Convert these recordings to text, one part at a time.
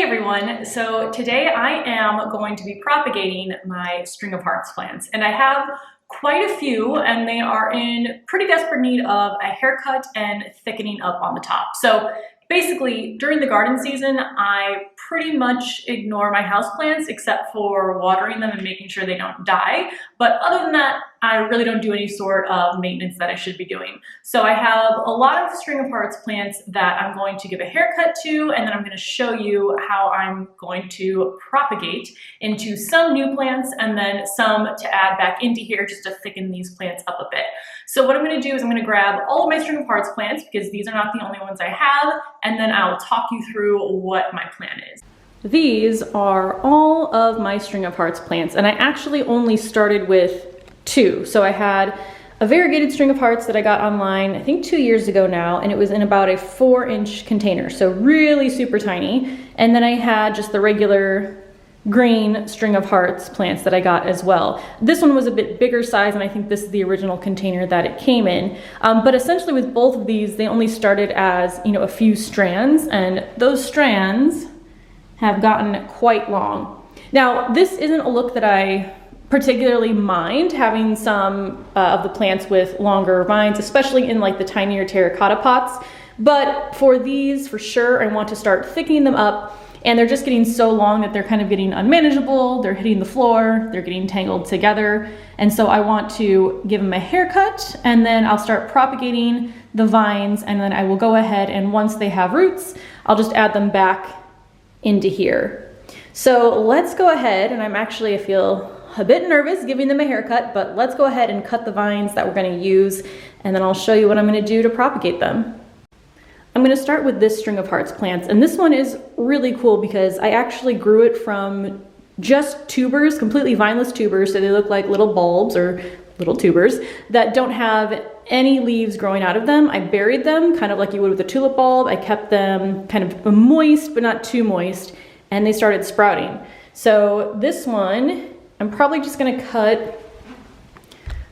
everyone, so today I am going to be propagating my string of hearts plants, and I have quite a few and they are in pretty desperate need of a haircut and thickening up on the top. So basically during the garden season I pretty much ignore my houseplants except for watering them and making sure they don't die, but other than that I really don't do any sort of maintenance that I should be doing. So I have a lot of string of hearts plants that I'm going to give a haircut to, and then I'm going to show you how I'm going to propagate into some new plants and then some to add back into here just to thicken these plants up a bit. So what I'm going to do is I'm going to grab all of my string of hearts plants because these are not the only ones I have, and then I'll talk you through what my plan is. These are all of my string of hearts plants, and I actually only started with two. So I had a variegated string of hearts that I got online, I think 2 years ago now, and it was in about a 4-inch container, so really super tiny. And then I had just the regular green string of hearts plants that I got as well. This one was a bit bigger size, and I think this is the original container that it came in. But essentially with both of these, they only started as, a few strands, and those strands have gotten quite long. Now, this isn't a look that I particularly mind, having some of the plants with longer vines, especially in like the tinier terracotta pots. But for these, for sure, I want to start thickening them up, and they're just getting so long that they're kind of getting unmanageable. They're hitting the floor, they're getting tangled together. And so I want to give them a haircut, and then I'll start propagating the vines, and then I will go ahead and once they have roots, I'll just add them back into here. So let's go ahead, and I feel a bit nervous giving them a haircut, but let's go ahead and cut the vines that we're going to use, and then I'll show you what I'm going to do to propagate them. I'm going to start with this string of hearts plants, and this one is really cool because I actually grew it from just tubers, completely vineless tubers, so they look like little bulbs or little tubers that don't have any leaves growing out of them. I buried them kind of like you would with a tulip bulb. I kept them kind of moist but not too moist, and they started sprouting. So this one I'm probably just going to cut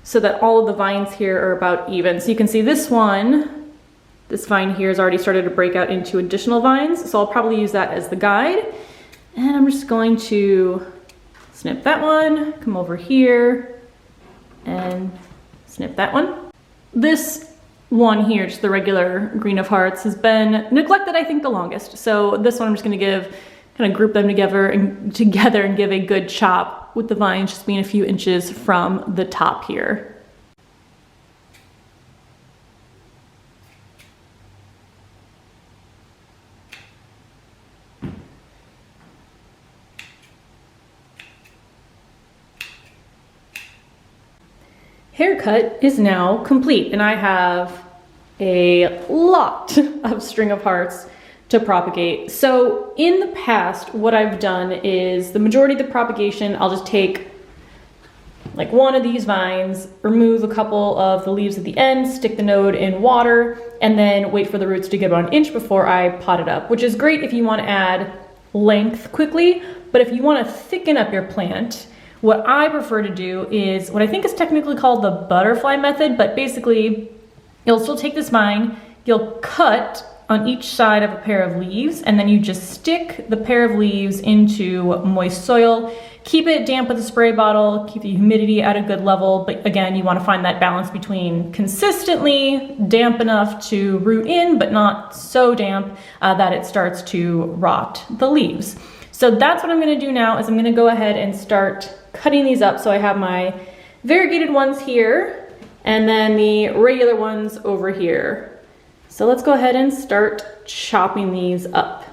so that all of the vines here are about even. So you can see this vine here has already started to break out into additional vines, so I'll probably use that as the guide. And I'm just going to snip that one, come over here and snip that one. This one here, just the regular green of hearts, has been neglected I think the longest. So this one I'm just going to kind of group them together and give a good chop, with the vines just being a few inches from the top here. Haircut is now complete, and I have a lot of string of hearts to propagate. So in the past, what I've done is the majority of the propagation, I'll just take like one of these vines, remove a couple of the leaves at the end, stick the node in water, and then wait for the roots to get about an inch before I pot it up, which is great if you want to add length quickly. But if you want to thicken up your plant, what I prefer to do is what I think is technically called the butterfly method, but basically you'll still take this vine, you'll cut on each side of a pair of leaves, and then you just stick the pair of leaves into moist soil. Keep it damp with a spray bottle, keep the humidity at a good level, but again, you want to find that balance between consistently damp enough to root in, but not so damp that it starts to rot the leaves. So that's what I'm going to do now, is I'm going to go ahead and start cutting these up. So I have my variegated ones here, and then the regular ones over here. So let's go ahead and start chopping these up.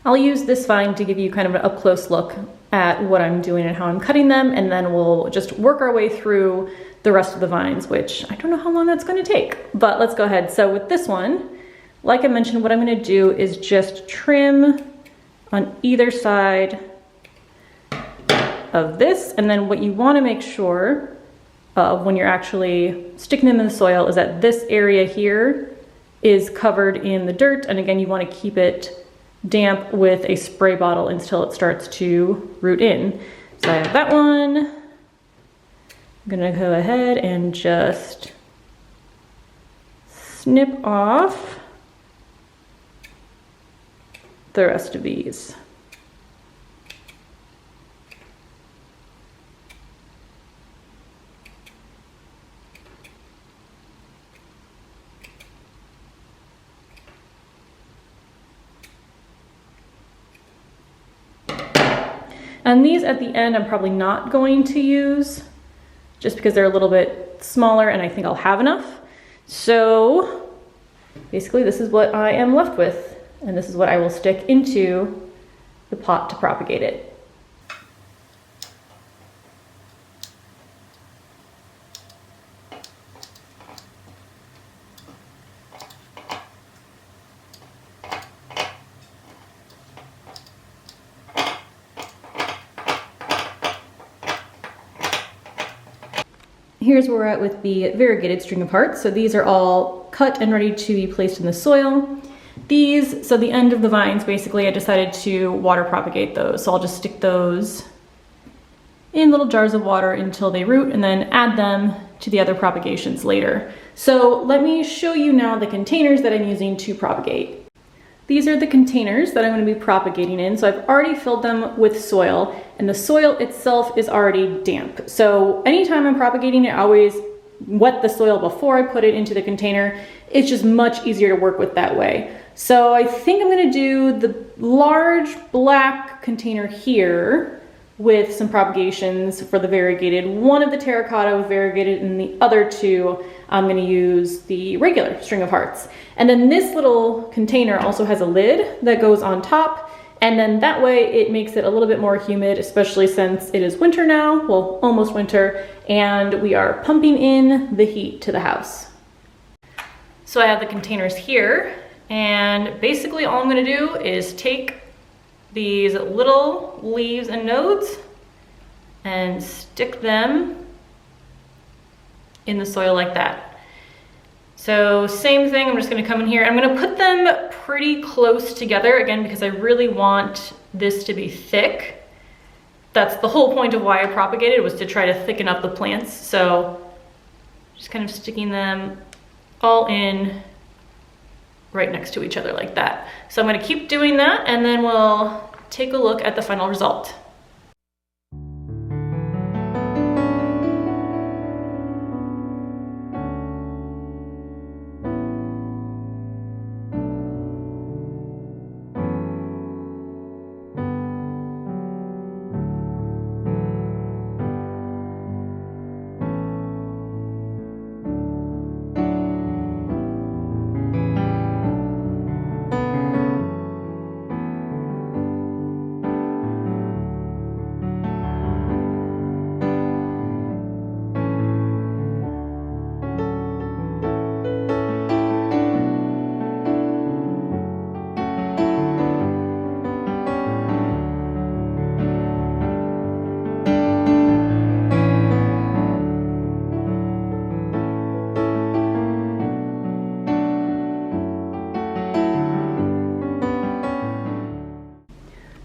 I'll use this vine to give you kind of an up-close look at what I'm doing and how I'm cutting them, and then we'll just work our way through the rest of the vines, which I don't know how long that's going to take, but let's go ahead. So with this one, like I mentioned, what I'm going to do is just trim on either side of this, and then what you want to make sure of when you're actually sticking them in the soil is that this area here is covered in the dirt, and again, you want to keep it damp with a spray bottle until it starts to root in. So I have that one. I'm gonna go ahead and just snip off the rest of these. And these at the end I'm probably not going to use just because they're a little bit smaller and I think I'll have enough. So basically this is what I am left with, and this is what I will stick into the pot to propagate it. Here's where we're at with the variegated string of hearts. So these are all cut and ready to be placed in the soil. These, so the end of the vines, basically I decided to water propagate those. So I'll just stick those in little jars of water until they root and then add them to the other propagations later. So let me show you now the containers that I'm using to propagate. These are the containers that I'm going to be propagating in. So I've already filled them with soil, and the soil itself is already damp. So anytime I'm propagating it, I always wet the soil before I put it into the container. It's just much easier to work with that way. So I think I'm going to do the large black container here with some propagations for the variegated. One of the terracotta with variegated, and the other two I'm going to use the regular string of hearts. And then this little container also has a lid that goes on top, and then that way it makes it a little bit more humid, especially since it is winter now, well, almost winter, and we are pumping in the heat to the house. So I have the containers here, and basically all I'm going to do is take these little leaves and nodes and stick them in the soil like that. So same thing, I'm just gonna come in here. I'm gonna put them pretty close together, again, because I really want this to be thick. That's the whole point of why I propagated, was to try to thicken up the plants. So just kind of sticking them all in right next to each other like that. So I'm gonna keep doing that, and then we'll take a look at the final result.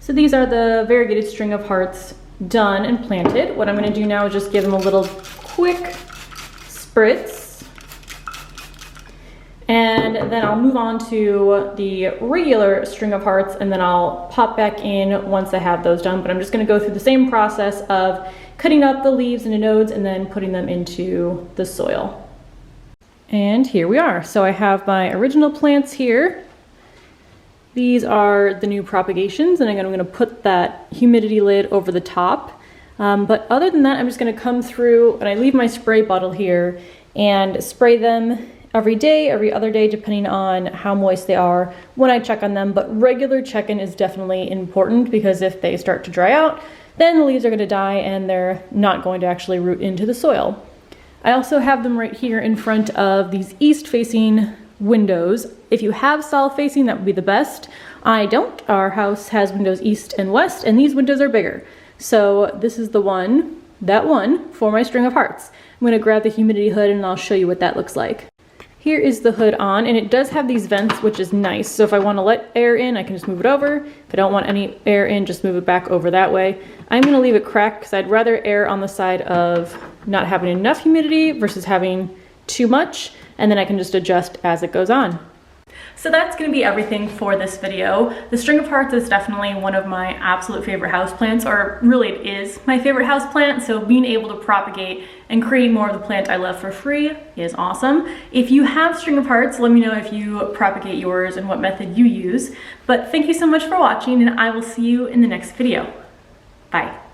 So these are the variegated string of hearts done and planted. What I'm going to do now is just give them a little quick spritz. And then I'll move on to the regular string of hearts, and then I'll pop back in once I have those done. But I'm just going to go through the same process of cutting up the leaves into nodes and then putting them into the soil. And here we are. So I have my original plants here. These are the new propagations, and I'm going to put that humidity lid over the top. But other than that, I'm just going to come through, and I leave my spray bottle here, and spray them every day, every other day, depending on how moist they are when I check on them. But regular check-in is definitely important, because if they start to dry out, then the leaves are going to die and they're not going to actually root into the soil. I also have them right here in front of these east-facing windows. If you have south-facing, that would be the best. I don't. Our house has windows east and west, and these windows are bigger. So this is the one, that one, for my string of hearts. I'm going to grab the humidity hood and I'll show you what that looks like. Here is the hood on, and it does have these vents, which is nice. So if I want to let air in, I can just move it over. If I don't want any air in, just move it back over that way. I'm going to leave it cracked because I'd rather err on the side of not having enough humidity versus having too much, and then I can just adjust as it goes on. So that's going to be everything for this video. The string of hearts is definitely one of my absolute favorite houseplants, or really it is my favorite houseplant, so being able to propagate and create more of the plant I love for free is awesome. If you have string of hearts, let me know if you propagate yours and what method you use. But thank you so much for watching, and I will see you in the next video. Bye.